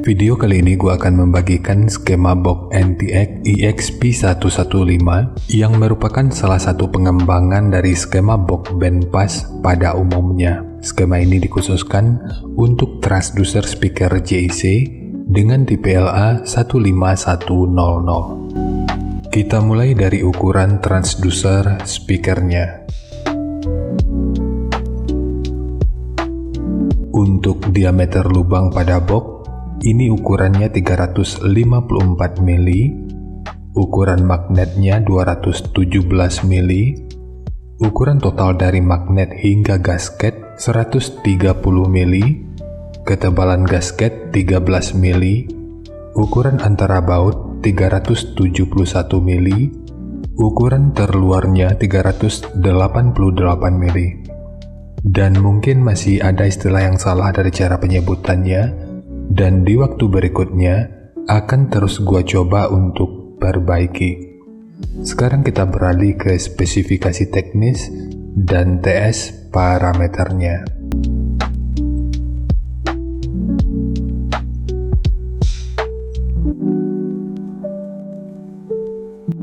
Video kali ini gue akan membagikan skema box NTX EXP115 yang merupakan salah satu pengembangan dari skema box bandpass pada umumnya. Skema ini dikhususkan untuk transducer speaker JIC dengan tipe LA15100. Kita mulai dari ukuran transducer speakernya. Untuk diameter lubang pada box, ini ukurannya 354 mili, ukuran magnetnya 217 mili, ukuran total dari magnet hingga gasket 130 mili, ketebalan gasket 13 mili, ukuran antara baut 371 mili, ukuran terluarnya 388 mili. Dan mungkin masih ada istilah yang salah dari cara penyebutannya, dan di waktu berikutnya akan terus gua coba untuk perbaiki. Sekarang kita beralih ke spesifikasi teknis dan TS parameternya.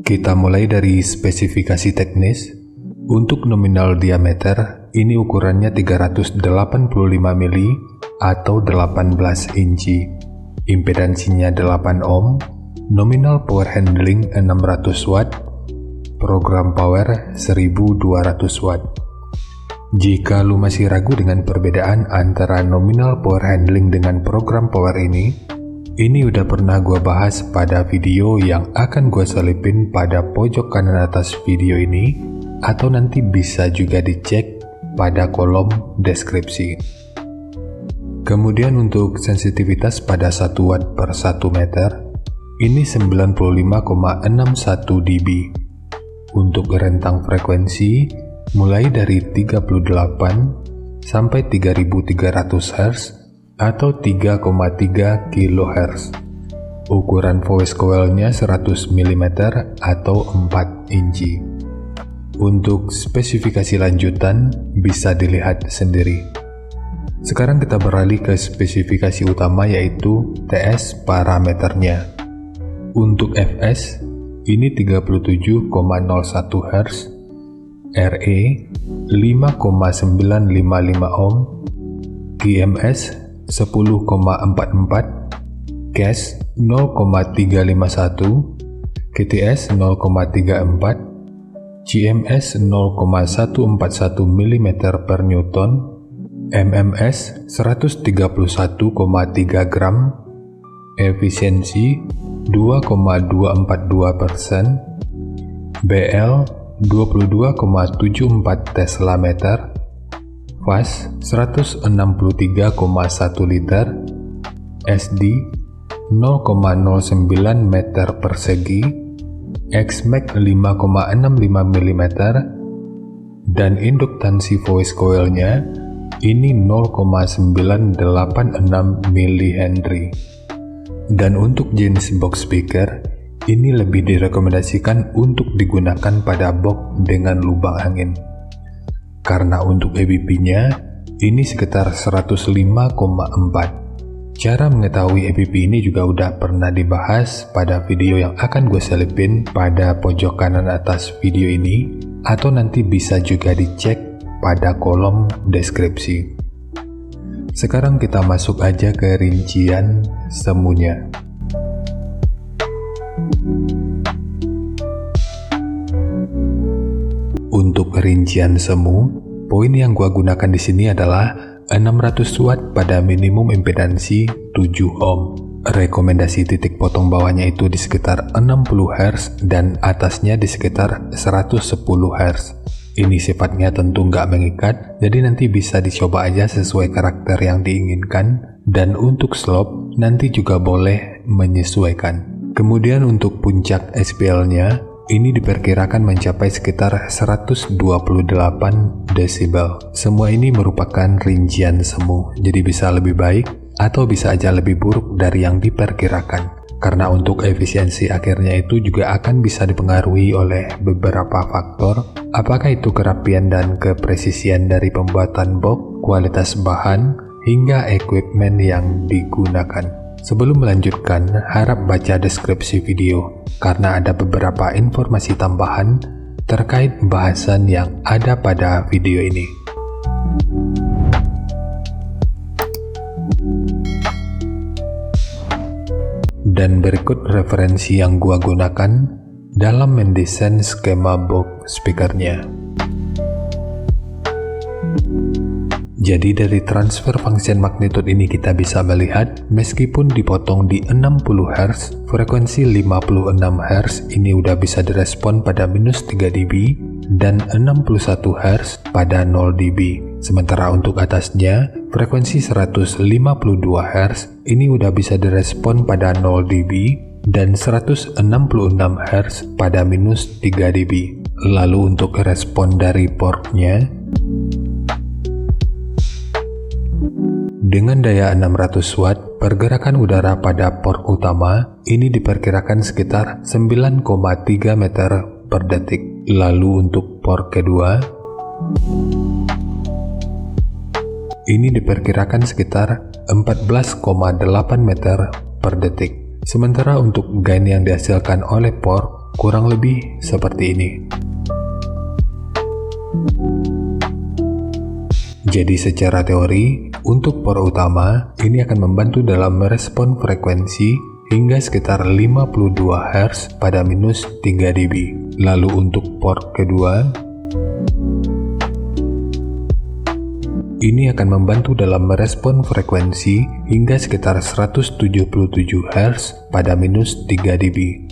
Kita mulai dari spesifikasi teknis. Untuk nominal diameter, ini ukurannya 385 mili atau 18 inci. Impedansinya 8 ohm, nominal power handling 600 watt, program power 1200 watt. Jika lu masih ragu dengan perbedaan antara nominal power handling dengan program power ini udah pernah gua bahas pada video yang akan gua selipin pada pojok kanan atas video ini, atau nanti bisa juga dicek pada kolom deskripsi. Kemudian untuk sensitivitas pada 1 watt per 1 meter, ini 95,61 dB. Untuk rentang frekuensi, mulai dari 38 sampai 3300 Hz atau 3,3 kHz. Ukuran voice coil-nya 100 mm atau 4 inci. Untuk spesifikasi lanjutan bisa dilihat sendiri. Sekarang kita beralih ke spesifikasi utama, yaitu TS parameternya. Untuk Fs, ini 37,01 Hz, RE 5,955 ohm, GMS 10,44, CAS 0,351, KTS 0,34, GMS 0,141 mm per Newton, MMS 131,3 gram, efisiensi 2,242%, BL 22,74 Tesla meter, fast 163,1 liter, SD 0,09 meter persegi, Xmax 5,65 mm, dan induktansi voice coil-nya ini 0,986 mH. Dan untuk jenis box speaker, ini lebih direkomendasikan untuk digunakan pada box dengan lubang angin. Karena untuk EBP-nya, ini sekitar 105,4. Cara mengetahui EBP ini juga udah pernah dibahas pada video yang akan gue selipin pada pojok kanan atas video ini, atau nanti bisa juga dicek pada kolom deskripsi. Sekarang kita masuk aja ke rincian semuanya. Untuk rincian semu, poin yang gua gunakan di sini adalah 600 watt pada minimum impedansi 7 ohm. Rekomendasi titik potong bawahnya itu di sekitar 60 Hz dan atasnya di sekitar 110 Hz. Ini sifatnya tentu nggak mengikat, jadi nanti bisa dicoba aja sesuai karakter yang diinginkan. Dan untuk slope, nanti juga boleh menyesuaikan. Kemudian untuk puncak SPL-nya, ini diperkirakan mencapai sekitar 128 desibel. Semua ini merupakan rincian semu, jadi bisa lebih baik atau bisa aja lebih buruk dari yang diperkirakan. Karena untuk efisiensi akhirnya itu juga akan bisa dipengaruhi oleh beberapa faktor, apakah itu kerapian dan kepresisian dari pembuatan box, kualitas bahan, hingga equipment yang digunakan. Sebelum melanjutkan, harap baca deskripsi video karena ada beberapa informasi tambahan terkait bahasan yang ada pada video ini. Dan berikut referensi yang gua gunakan dalam mendesain skema box speakernya. Jadi dari transfer function magnitude ini kita bisa melihat meskipun dipotong di 60 Hz, frekuensi 56 Hz ini udah bisa direspon pada minus 3 dB dan 61 Hz pada 0 dB. Sementara untuk atasnya, frekuensi 152 Hz ini udah bisa direspon pada 0 dB dan 166 Hz pada minus 3 dB. Lalu untuk respon dari portnya, dengan daya 600 watt, pergerakan udara pada port utama ini diperkirakan sekitar 9,3 meter per detik. Lalu untuk port kedua, ini diperkirakan sekitar 14,8 meter per detik. Sementara untuk gain yang dihasilkan oleh port kurang lebih seperti ini. Jadi secara teori, untuk port utama ini akan membantu dalam merespon frekuensi hingga sekitar 52 Hz pada minus 3 dB. Lalu untuk port kedua, ini akan membantu dalam merespon frekuensi hingga sekitar 177 Hz pada minus 3 dB.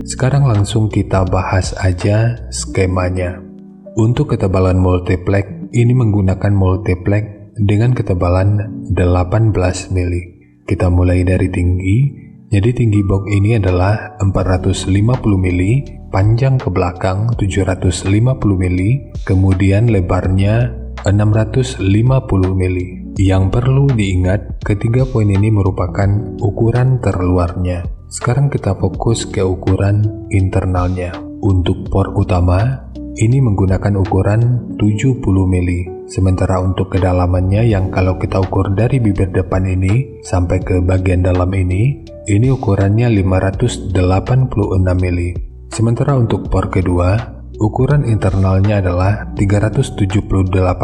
Sekarang langsung kita bahas aja skemanya. Untuk ketebalan multiplex, ini menggunakan multiplex dengan ketebalan 18 mili. Kita mulai dari tinggi, jadi tinggi box ini adalah 450 mili, panjang ke belakang 750 mili, kemudian lebarnya 650 mili. Yang perlu diingat, ketiga poin ini merupakan ukuran terluarnya. Sekarang kita fokus ke ukuran internalnya. Untuk port utama, ini menggunakan ukuran 70 mili. Sementara untuk kedalamannya yang kalau kita ukur dari bibir depan ini sampai ke bagian dalam ini ukurannya 586 mili. Sementara untuk port kedua, ukuran internalnya adalah 378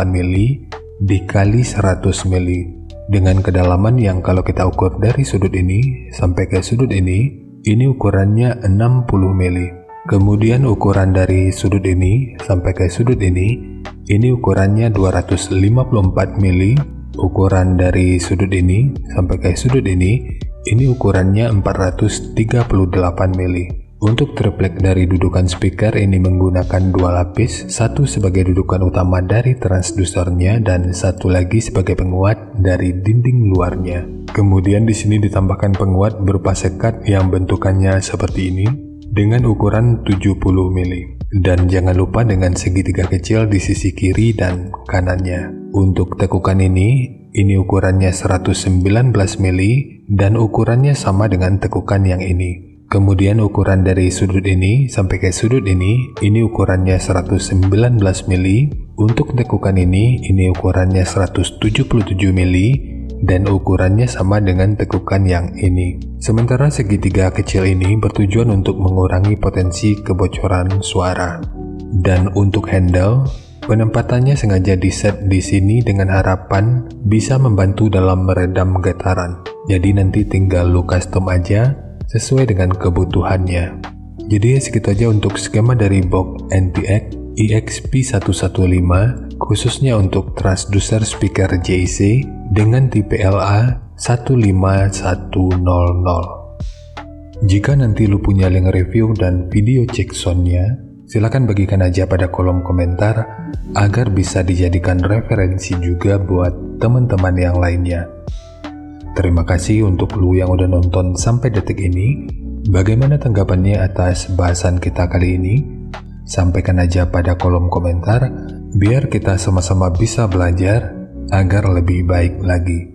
mili dikali 100 mili. Dengan kedalaman yang kalau kita ukur dari sudut ini sampai ke sudut ini ukurannya 60 mili. Kemudian ukuran dari sudut ini sampai ke sudut ini ukurannya 254 mili. Ukuran dari sudut ini sampai ke sudut ini ukurannya 438 mili. Untuk triplek dari dudukan speaker ini menggunakan dua lapis, satu sebagai dudukan utama dari transdusernya dan satu lagi sebagai penguat dari dinding luarnya. Kemudian di sini ditambahkan penguat berupa sekat yang bentukannya seperti ini dengan ukuran 70 mili. Dan jangan lupa dengan segitiga kecil di sisi kiri dan kanannya. Untuk tekukan ini ukurannya 119 mili dan ukurannya sama dengan tekukan yang ini. Kemudian ukuran dari sudut ini sampai ke sudut ini ukurannya 119 mili. Untuk tekukan ini ukurannya 177 mili dan ukurannya sama dengan tekukan yang ini. Sementara segitiga kecil ini bertujuan untuk mengurangi potensi kebocoran suara. Dan untuk handle, penempatannya sengaja diset di sini dengan harapan bisa membantu dalam meredam getaran. Jadi nanti tinggal lu custom aja sesuai dengan kebutuhannya. Jadi segitu aja untuk skema dari box NTX EXP115 khususnya untuk transducer speaker JC dengan tipe LA15100. Jika nanti lu punya link review dan video cek soundnya, silakan bagikan aja pada kolom komentar agar bisa dijadikan referensi juga buat teman-teman yang lainnya. Terima kasih untuk lu yang udah nonton sampai detik ini. Bagaimana tanggapannya atas bahasan kita kali ini? Sampaikan aja pada kolom komentar biar kita sama-sama bisa belajar agar lebih baik lagi.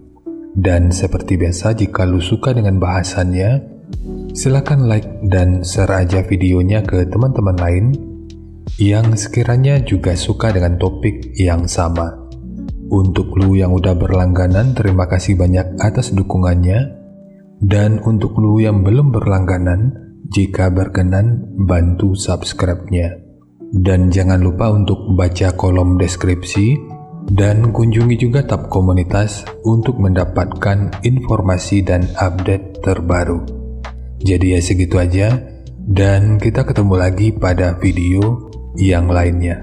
Dan seperti biasa, jika lu suka dengan bahasannya, silakan like dan share aja videonya ke teman-teman lain yang sekiranya juga suka dengan topik yang sama. Untuk lu yang udah berlangganan, terima kasih banyak atas dukungannya. Dan untuk lu yang belum berlangganan, jika berkenan bantu subscribe-nya. Dan jangan lupa untuk baca kolom deskripsi dan kunjungi juga tab komunitas untuk mendapatkan informasi dan update terbaru. Jadi ya segitu aja, dan kita ketemu lagi pada video yang lainnya.